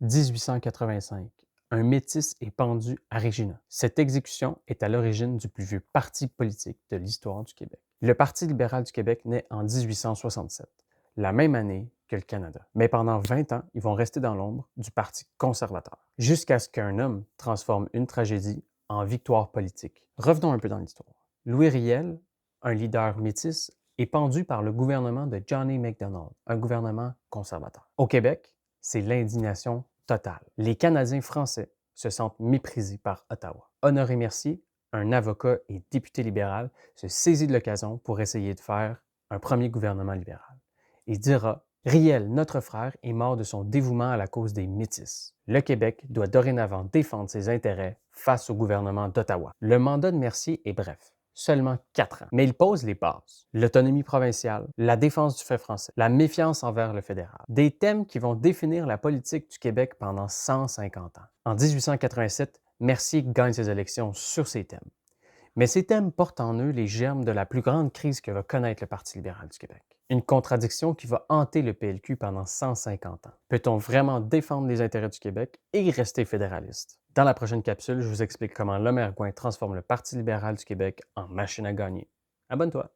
1885. Un métis est pendu à Regina. Cette exécution est à l'origine du plus vieux parti politique de l'histoire du Québec. Le Parti libéral du Québec naît en 1867, la même année que le Canada. Mais pendant 20 ans, ils vont rester dans l'ombre du Parti conservateur, jusqu'à ce qu'un homme transforme une tragédie en victoire politique. Revenons un peu dans l'histoire. Louis Riel, un leader métis, est pendu par le gouvernement de Johnny MacDonald, un gouvernement conservateur. Au Québec, c'est l'indignation totale. Les Canadiens français se sentent méprisés par Ottawa. Honoré Mercier, un avocat et député libéral, se saisit de l'occasion pour essayer de faire un premier gouvernement libéral. Il dira « Riel, notre frère, est mort de son dévouement à la cause des Métis. Le Québec doit dorénavant défendre ses intérêts face au gouvernement d'Ottawa. » Le mandat de Mercier est bref, seulement 4 ans. Mais il pose les bases. L'autonomie provinciale, la défense du fait français, la méfiance envers le fédéral. Des thèmes qui vont définir la politique du Québec pendant 150 ans. En 1887, Mercier gagne ses élections sur ces thèmes. Mais ces thèmes portent en eux les germes de la plus grande crise que va connaître le Parti libéral du Québec. Une contradiction qui va hanter le PLQ pendant 150 ans. Peut-on vraiment défendre les intérêts du Québec et rester fédéraliste? Dans la prochaine capsule, je vous explique comment Lomergouin transforme le Parti libéral du Québec en machine à gagner. Abonne-toi!